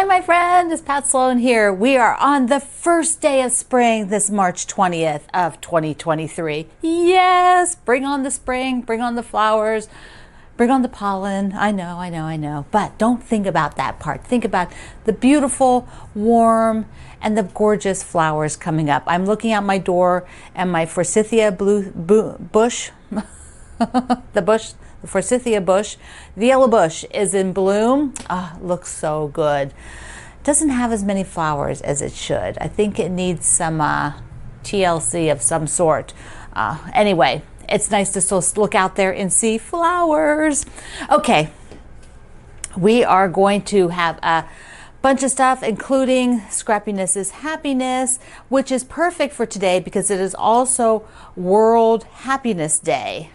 my friend, it's Pat Sloan here. We are on the first day of spring, this March 20th of 2023. Yes, bring on the spring, bring on the flowers, bring on the pollen. I know. But don't think about that part. Think about the beautiful, warm, and the gorgeous flowers coming up. I'm looking out my door and my forsythia bush, the forsythia bush, the yellow bush is in bloom. Oh, looks so good. Doesn't have as many flowers as it should. I think it needs some TLC of some sort. Anyway, it's nice to still look out there and see flowers. Okay, we are going to have a bunch of stuff, including Scrappiness is Happiness, which is perfect for today because it is also World Happiness Day.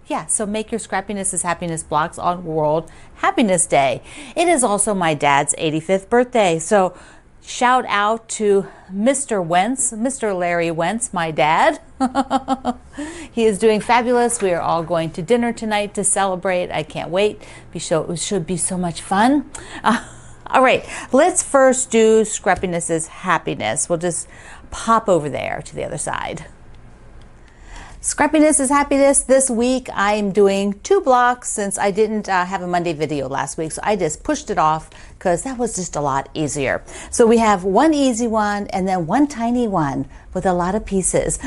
Yeah, so make your Scrappiness is Happiness blocks on World Happiness Day. It is also my dad's 85th birthday. So shout out to Mr. Wentz, Mr. Larry Wentz, my dad. He is doing fabulous. We are all going to dinner tonight to celebrate. I can't wait. It should be so much fun. All right, let's first do Scrappiness is Happiness. We'll just pop over there to the other side. Scrappiness is Happiness. This week I'm doing 2 blocks since I didn't have a Monday video last week, so I just pushed it off because that was just a lot easier. So we have one easy one and then one tiny one with a lot of pieces.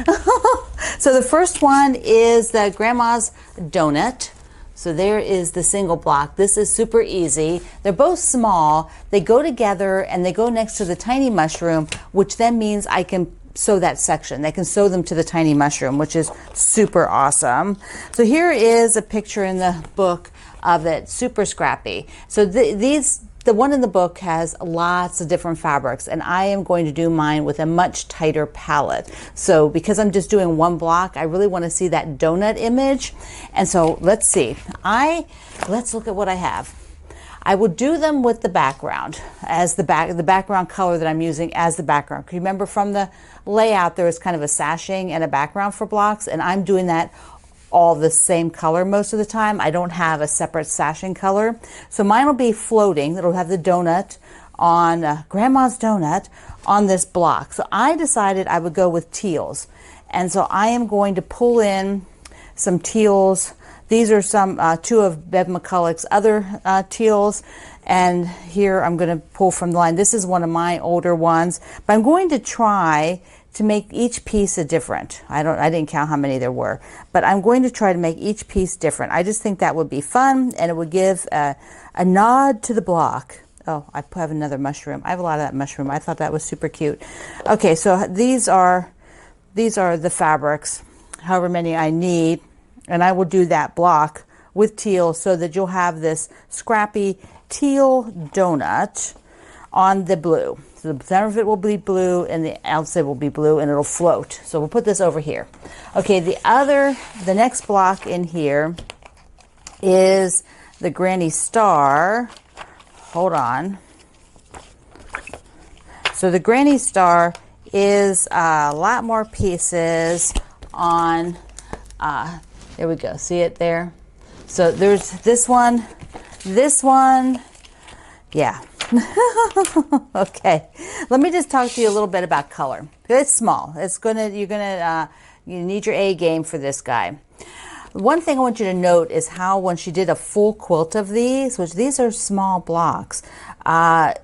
So the first one is the Grandma's Donut. So there is the single block. This is super easy. They're both small. They go together and they go next to the tiny mushroom, which then means I can sew that section. They can sew them to the tiny mushroom, which is super awesome. So here is a picture in the book of it, super scrappy. So the one in the book has lots of different fabrics, and I am going to do mine with a much tighter palette. So because I'm just doing one block, I really want to see that donut image. And so let's see. Let's look at what I have. I will do them with the background as the background color that I'm using as the background. Can you remember from the layout there is kind of a sashing and a background for blocks, and I'm doing that all the same color most of the time. I don't have a separate sashing color. So mine will be floating. It'll have the donut on Grandma's Donut on this block. So I decided I would go with teals. And so I am going to pull in some teals. These are some 2 of Bev McCulloch's other teals, and here I'm going to pull from the line. This is one of my older ones, but I'm going to try to make each piece a different. I didn't count how many there were, but I'm going to try to make each piece different. I just think that would be fun, and it would give a nod to the block. Oh, I have another mushroom. I have a lot of that mushroom. I thought that was super cute. Okay, so these are the fabrics, however many I need. And I will do that block with teal so that you'll have this scrappy teal donut on the blue. So the center of it will be blue and the outside will be blue and it'll float. So we'll put this over here. Okay, the next block in here is the Granny Star. Hold on. So the Granny Star is a lot more pieces on there we go. See it there? So there's this one, yeah. Okay. Let me just talk to you a little bit about color. It's small. You need your A game for this guy. One thing I want you to note is how when she did a full quilt of these, which these are small blocks,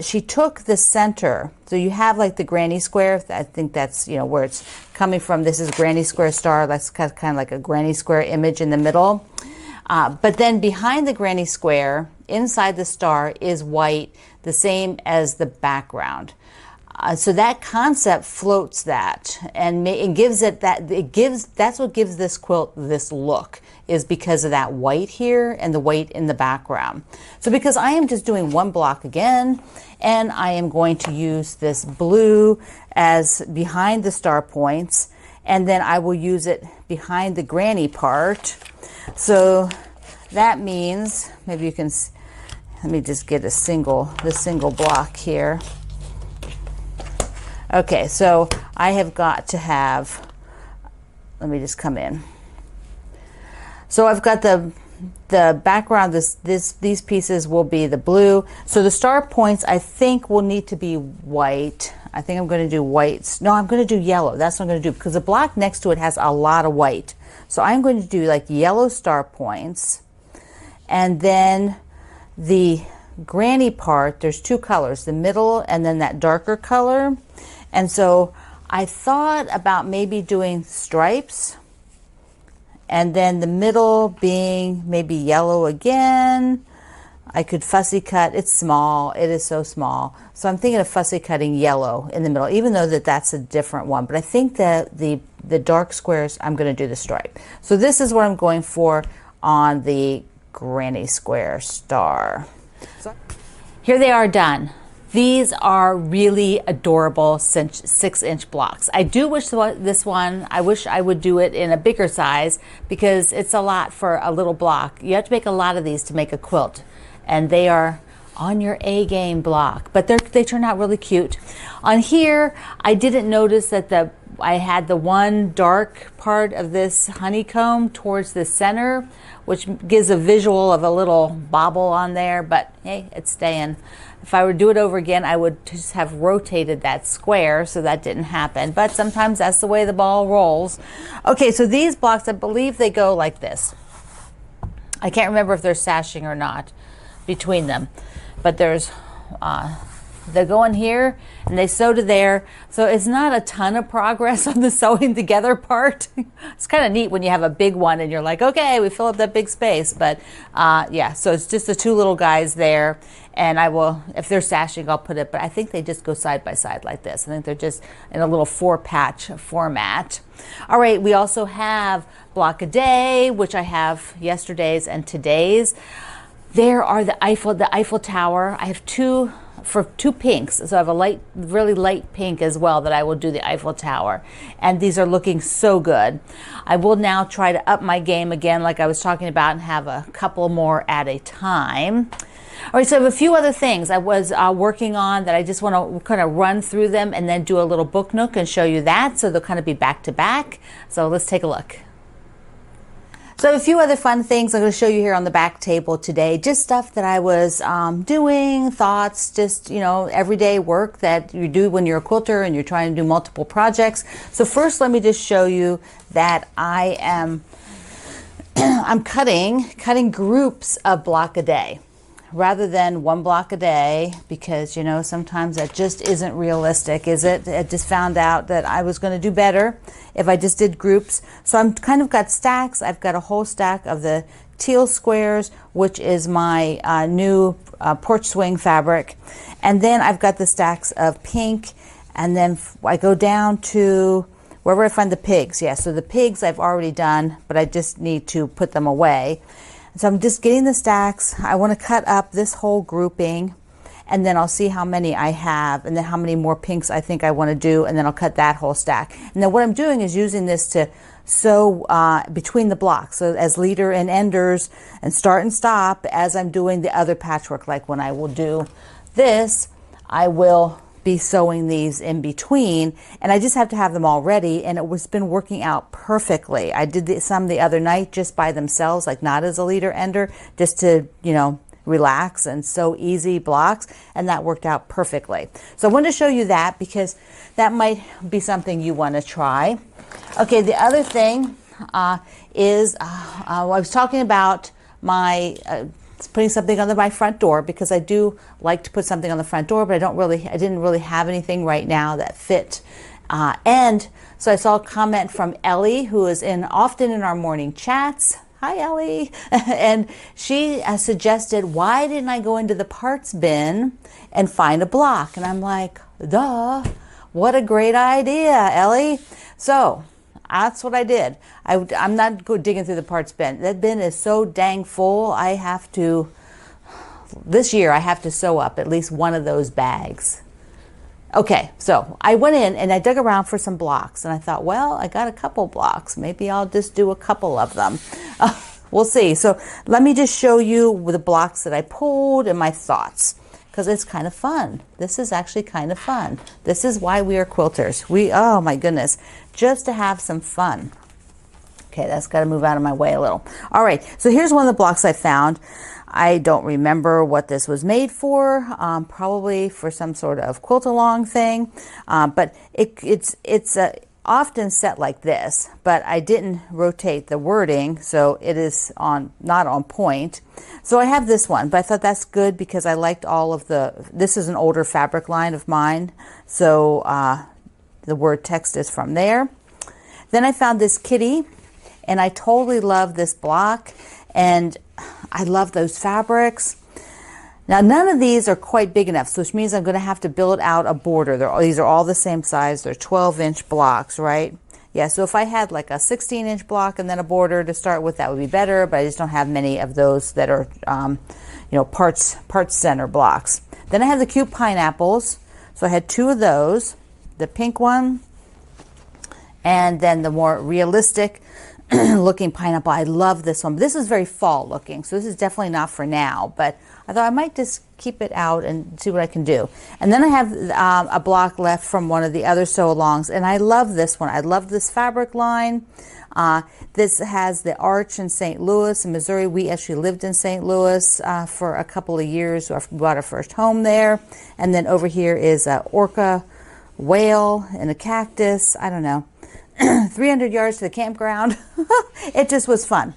she took the center. So you have like the granny square. I think that's, where it's coming from. This is granny square star. That's kind of like a granny square image in the middle. But then behind the granny square, inside the star is white, the same as the background. So that concept floats that and gives it that. That's what gives this quilt this look, is because of that white here and the white in the background. So because I am just doing one block again, and I am going to use this blue as behind the star points, and then I will use it behind the granny part. So that means maybe you can. Let me just get the single block here. Okay, so I have got to have, let me just come in. So I've got the the background, these pieces will be the blue. So the star points I think will need to be white. I think I'm going to do whites. No, I'm going to do yellow. That's what I'm going to do because the block next to it has a lot of white. So I'm going to do like yellow star points. And then the granny part, there's two colors, the middle and then that darker color. And so I thought about maybe doing stripes and then the middle being maybe yellow again. I could fussy cut. It's small. It is so small. So I'm thinking of fussy cutting yellow in the middle, even though that's a different one. But I think that the dark squares, I'm going to do the stripe. So this is what I'm going for on the granny square star. So here they are done. These are really adorable 6-inch blocks. I do wish this one, I wish I would do it in a bigger size because it's a lot for a little block. You have to make a lot of these to make a quilt. And they are on your A-game block, but they turn out really cute. On here, I didn't notice that I had the one dark part of this honeycomb towards the center, which gives a visual of a little bobble on there, but hey, it's staying. If I were to do it over again, I would just have rotated that square, so that didn't happen. But sometimes that's the way the ball rolls. Okay, so these blocks, I believe they go like this. I can't remember if they're sashing or not between them, but there's they go in here and they sew to there, so it's not a ton of progress on the sewing together part. It's kind of neat when you have a big one and you're like, okay, we fill up that big space, but yeah, so it's just the two little guys there, and I will, if they're sashing, I'll put it, but I think they just go side by side like this. I think they're just in a little 4-patch format. All right, we also have block a day, which I have yesterday's and today's. There are the Eiffel Tower. I have two pinks. So I have a really light pink as well that I will do the Eiffel Tower. And these are looking so good. I will now try to up my game again like I was talking about and have a couple more at a time. All right, so I have a few other things I was working on that I just want to kind of run through them and then do a little book nook and show you that. So they'll kind of be back to back. So let's take a look. So a few other fun things I'm going to show you here on the back table today. Just stuff that I was doing, thoughts, just, you know, everyday work that you do when you're a quilter and you're trying to do multiple projects. So first, let me just show you that I am I'm cutting groups of block a day rather than one block a day, because, you know, sometimes that just isn't realistic, is it? I just found out that I was going to do better if I just did groups. So I'm kind of got stacks. I've got a whole stack of the teal squares, which is my new porch swing fabric. And then I've got the stacks of pink. And then I go down to wherever I find the pigs. Yeah, so the pigs I've already done, but I just need to put them away. So I'm just getting the stacks. I want to cut up this whole grouping, and then I'll see how many I have and then how many more pinks I think I want to do, and then I'll cut that whole stack. And then what I'm doing is using this to sew between the blocks, so as leader and enders, and start and stop as I'm doing the other patchwork. Like when I will do this, I will be sewing these in between, and I just have to have them all ready, and it was been working out perfectly. I did some the other night just by themselves, like not as a leader ender, just to, you know, relax and sew easy blocks, and that worked out perfectly. So I wanted to show you that because that might be something you want to try. Okay, the other thing is I was talking about my putting something on my front door, because I do like to put something on the front door, but I didn't really have anything right now that fit. And so I saw a comment from Ellie, who is often in our morning chats. Hi, Ellie. And she suggested, why didn't I go into the parts bin and find a block? And I'm like, duh, what a great idea, Ellie. So that's what I did. I'm not digging through the parts bin. That bin is so dang full. This year I have to sew up at least one of those bags. Okay, so I went in and I dug around for some blocks, and I thought, well, I got a couple blocks. Maybe I'll just do a couple of them. We'll see. So let me just show you the blocks that I pulled and my thoughts, because it's kind of fun. This is actually kind of fun. This is why we are quilters. Oh my goodness, just to have some fun. Okay, that's got to move out of my way a little. All right, so here's one of the blocks I found. I don't remember what this was made for, probably for some sort of quilt-along thing, but it's often set like this, but I didn't rotate the wording, so it is not on point. So I have this one, but I thought that's good because I liked all of this is an older fabric line of mine, so the word text is from there. Then I found this kitty, and I totally love this block, and I love those fabrics. Now, none of these are quite big enough, so which means I'm going to have to build out a border. These are all the same size. They're 12-inch blocks, right? Yeah, so if I had like a 16-inch block and then a border to start with, that would be better, but I just don't have many of those that are, parts center blocks. Then I have the cute pineapples. So I had 2 of those, the pink one, and then the more realistic looking pineapple. I love this one. This is very fall looking, so this is definitely not for now, but I thought I might just keep it out and see what I can do. And then I have a block left from one of the other sew-alongs, and I love this one. I love this fabric line. This has the arch in St. Louis in Missouri. We actually lived in St. Louis for a couple of years. We bought our first home there. And then over here is an orca whale and a cactus. I don't know. 300 yards to the campground. It just was fun.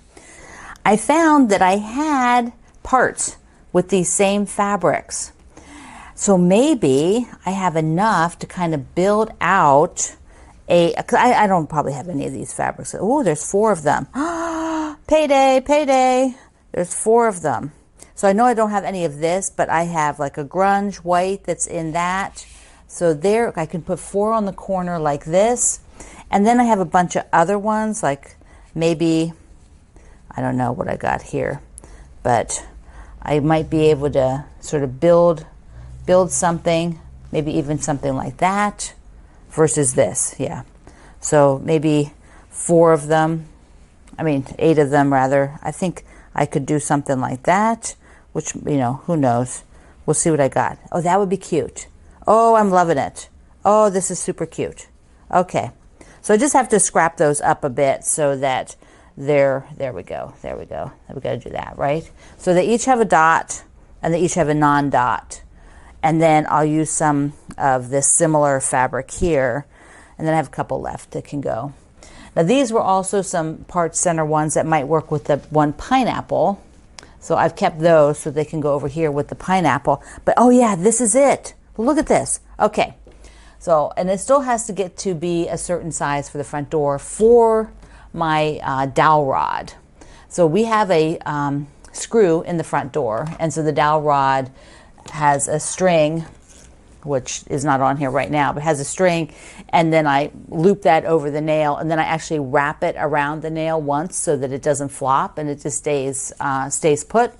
I found that I had parts with these same fabrics. So maybe I have enough to kind of build out I don't probably have any of these fabrics. Oh, there's 4 of them. Payday, payday. There's 4 of them. So I know I don't have any of this, but I have like a grunge white that's in that. So there, I can put 4 on the corner like this. And then I have a bunch of other ones, like maybe, I don't know what I got here, but I might be able to sort of build something, maybe even something like that versus this, yeah. So maybe 4 of them, 8 of them rather. I think I could do something like that, which, who knows. We'll see what I got. Oh, that would be cute. Oh, I'm loving it. Oh, this is super cute. Okay. So I just have to scrap those up a bit so that there we go. There we go. We got to do that, right? So they each have a dot and they each have a non-dot. And then I'll use some of this similar fabric here. And then I have a couple left that can go. Now these were also some part center ones that might work with the one pineapple. So I've kept those so they can go over here with the pineapple. But oh yeah, this is it. Look at this. Okay. So, and it still has to get to be a certain size for the front door for my dowel rod. So we have a screw in the front door, and so the dowel rod has a string, which is not on here right now, but has a string, and then I loop that over the nail, and then I actually wrap it around the nail once so that it doesn't flop and it just stays put.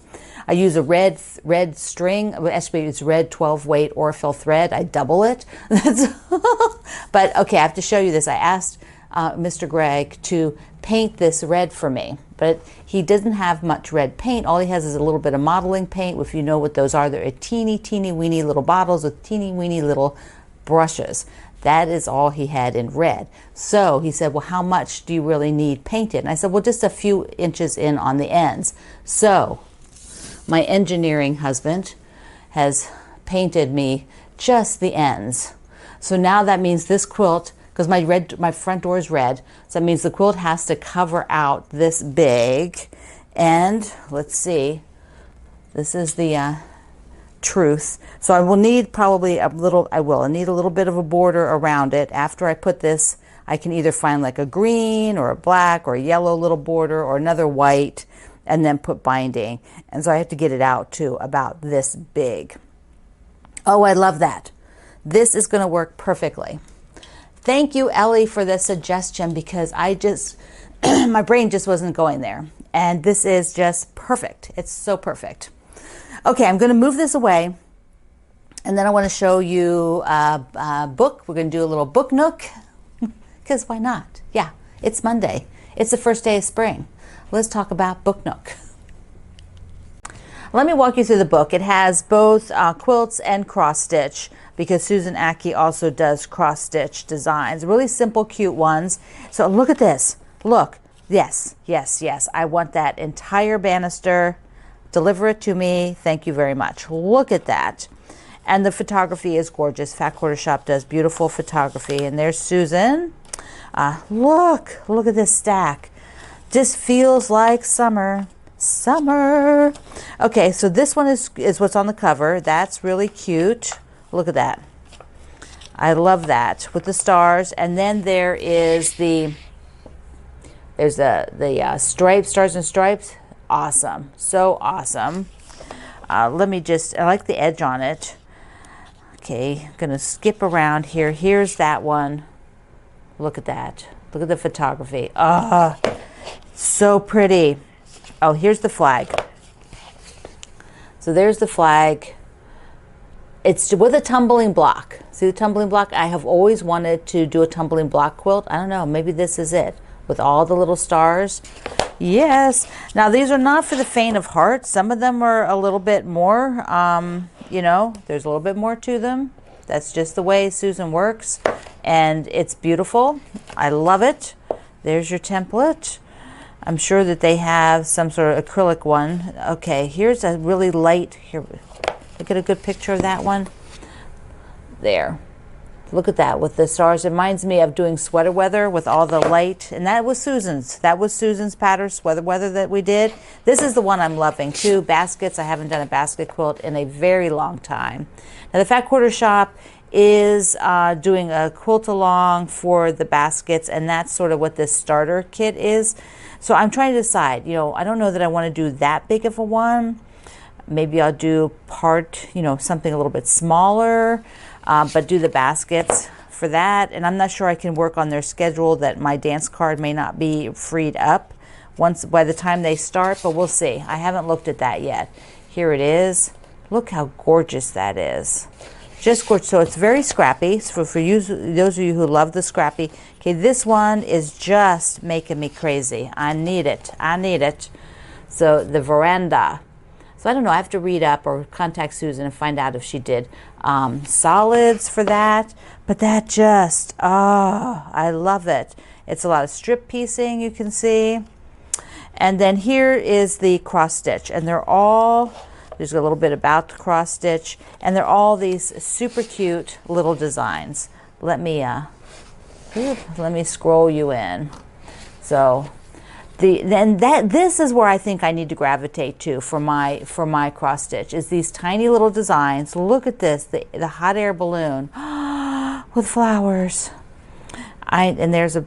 I use a red string. Actually, it's red 12 weight Orfil thread. I double it. But okay, I have to show you this. I asked Mr. Gregg to paint this red for me, but he doesn't have much red paint. All he has is a little bit of modeling paint. If you know what those are, they're teeny weeny little bottles with teeny weeny little brushes. That is all he had in red. So he said, well, how much do you really need painted? And I said, well, just a few inches in on the ends. So my engineering husband has painted me just the ends. So now that means this quilt, because my front door is red, so that means the quilt has to cover out this big. And let's see, this is the truth. So I will need probably I need a little bit of a border around it. After I put this, I can either find like a green or a black or a yellow little border or another white, and then put binding. And so I have to get it out to about this big. Oh, I love that. This is going to work perfectly. Thank you, Ellie, for the suggestion, because I just, my brain just wasn't going there. And this is just perfect. It's so perfect. Okay, I'm going to move this away. And then I want to show you a book. We're going to do a little book nook. Because why not? Yeah, it's Monday. It's the first day of spring. Let's talk about Book Nook. Let me walk you through the book. It has both quilts and cross stitch, because Susan Aki also does cross stitch designs. Really simple, cute ones. So look at this. Look, Yes, yes, yes. I want that entire banister. Deliver it to me. Thank you very much. Look at that. And the photography is gorgeous. Fat Quarter Shop does beautiful photography. And there's Susan. Look at this stack. Just feels like summer. Summer. Okay, so this one is what's on the cover. That's really cute. Look at that. I love that with the stars. And then there is the stripes, stars and stripes. Awesome. So awesome. Let me just, I like the edge on it. Okay, I'm going to skip around here. Here's that one. Look at that. Look at the photography. Ah, so pretty. Oh, here's the flag. So there's the flag. It's with a tumbling block. See the tumbling block? I have always wanted to do a tumbling block quilt. I don't know, maybe this is it. With all the little stars. Yes. Now these are not for the faint of heart. Some of them are a little bit more, you know, there's a little bit more to them. That's just the way Susan works. And it's beautiful. I love it. There's your template. I'm sure that they have some sort of acrylic one. Okay, here's a really light, here, look at a good picture of that one. There. Look at that with the stars. It reminds me of doing sweater weather with all the light. And that was Susan's. That was Susan's pattern sweater weather that we did. This is the one I'm loving too. Baskets. I haven't done a basket quilt in a very long time. Now the Fat Quarter Shop is doing a quilt along for the baskets, and that's sort of what this starter kit is. So I'm trying to decide, you know, I don't know that I want to do that big of a one. Maybe I'll do part, you know, something a little bit smaller, but do the baskets for that. And I'm not sure I can work on their schedule, that my dance card may not be freed up once by the time they start, but we'll see. I haven't looked at that yet. Here it is. Look how gorgeous that is. Just gorgeous. So it's very scrappy. So for you, those of you who love the scrappy, okay, this one is just making me crazy. I need it. I need it. So the veranda. So I don't know. I have to read up or contact Susan and find out if she did solids for that. But that just, oh, I love it. It's a lot of strip piecing, you can see. And then here is the cross stitch, and they're all. There's a little bit about the cross stitch, and they're all these super cute little designs. Let me scroll you in. So this is where I think I need to gravitate to for my cross stitch, is these tiny little designs. Look at this, the hot air balloon with flowers. And there's a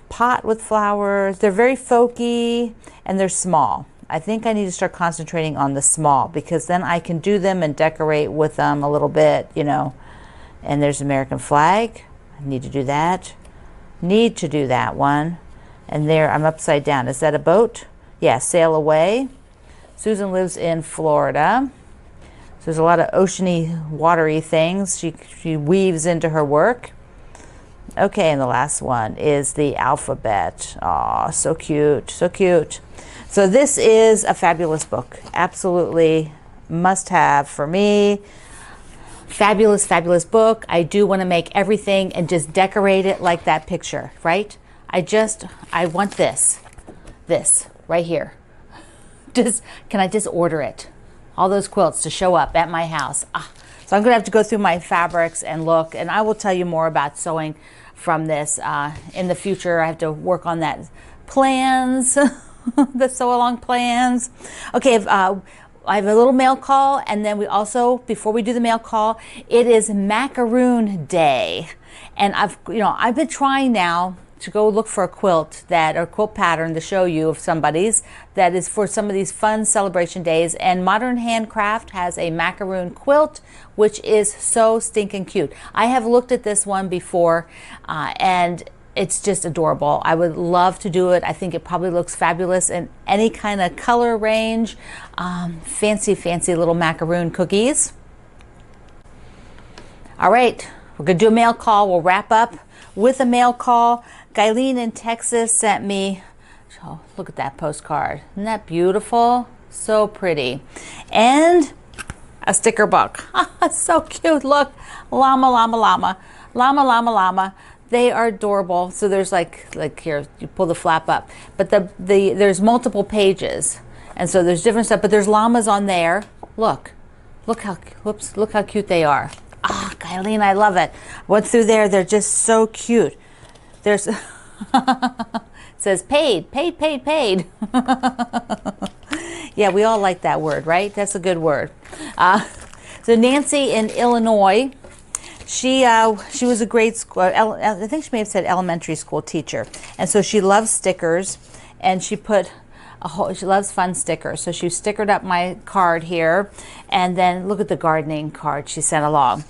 pot with flowers. They're very folky and they're small. I think I need to start concentrating on the small, because then I can do them and decorate with them a little bit, you know. And there's American flag. I need to do that. Need to do that one. And there, I'm upside down. Is that a boat? Yeah, sail away. Susan lives in Florida. So there's a lot of oceany, watery things she weaves into her work. Okay, and the last one is the alphabet. Aw, so cute, so cute. So this is a fabulous book. Absolutely must have for me. Fabulous, fabulous book. I do want to make everything and just decorate it like that picture, right? I want this right here. Can I just order it? All those quilts to show up at my house. So I'm going to have to go through my fabrics and look, and I will tell you more about sewing from this in the future. I have to work on that plans. The sew along plans. Okay, I have a little mail call, and then we also, before we do the mail call, it is Macaroon Day, and I've been trying now to go look for a quilt or quilt pattern to show you of somebody's that is for some of these fun celebration days. And Modern Handcraft has a macaroon quilt, which is so stinking cute. I have looked at this one before, and it's just adorable. I would love to do it. I think it probably looks fabulous in any kind of color range. Fancy, fancy little macaroon cookies. All right, we're gonna do a mail call. We'll wrap up with a mail call. Guyleen in Texas sent me, oh, look at that postcard. Isn't that beautiful? So pretty. And a sticker book. So cute, look. Llama, llama, llama. Llama, llama, llama. They are adorable. So there's like here, you pull the flap up, but there's multiple pages, and so there's different stuff. But there's llamas on there. Look how cute they are. Ah, Eileen, I love it. Went through there. They're just so cute. There's it says paid. Yeah, we all like that word, right? That's a good word. So Nancy in Illinois. She was a grade school, I think she may have said elementary school teacher. And so she loves stickers, and she put she loves fun stickers. So she stickered up my card here, and then look at the gardening card she sent along.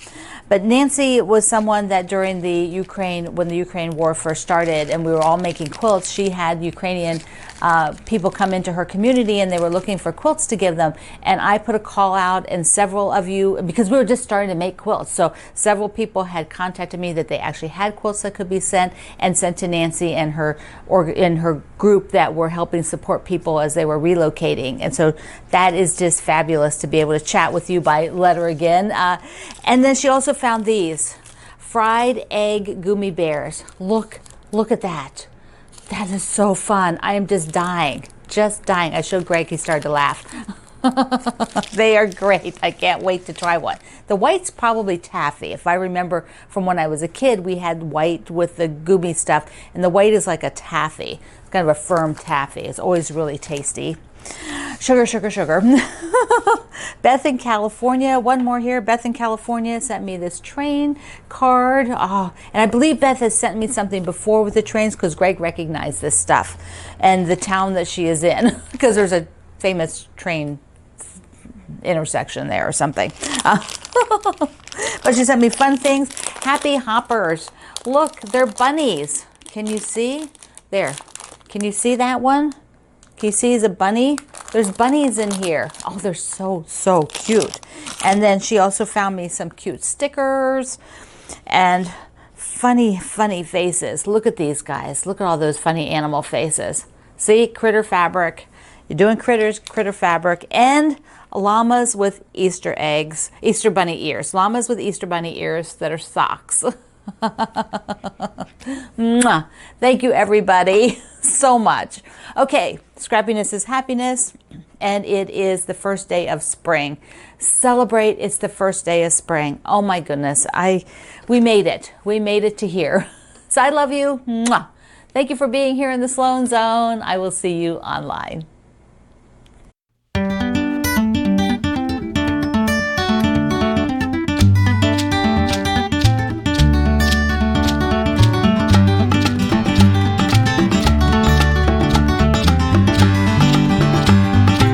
But Nancy was someone that during when the Ukraine war first started and we were all making quilts, she had Ukrainian people come into her community and they were looking for quilts to give them. And I put a call out, and several of you, because we were just starting to make quilts, so several people had contacted me that they actually had quilts that could be sent to Nancy and her group that were helping support people as they were relocating. And so that is just fabulous to be able to chat with you by letter again. And then she also found these fried egg gummy bears. Look at that. That is so fun. I am just dying. I showed Greg, he started to laugh. They are great. I can't wait to try one. The white's probably taffy. If I remember from when I was a kid, we had white with the gummy stuff, and the white is like a taffy. It's kind of a firm taffy. It's always really tasty. Sugar. Beth in California, one more here. Beth in California sent me this train card. Oh, and I believe Beth has sent me something before with the trains, because Greg recognized this stuff and the town that she is in, because there's a famous train intersection there or something. But she sent me fun things. Happy hoppers. Look, they're bunnies. Can you see? There. Can you see that one? Can you see is a bunny? There's bunnies in here. Oh, they're so cute. And then she also found me some cute stickers and funny faces. Look at these guys. Look at all those funny animal faces. See, critter fabric. You're doing critter fabric, and llamas with Easter eggs, Easter bunny ears. Llamas with Easter bunny ears that are socks. Mwah. Thank you, everybody, so much. Okay, Scrappiness is happiness, and it is the first day of spring. Celebrate, it's the first day of spring. Oh my goodness, we made it. We made it to here. So I love you. Mwah. Thank you for being here in the Sloan Zone. I will see you online.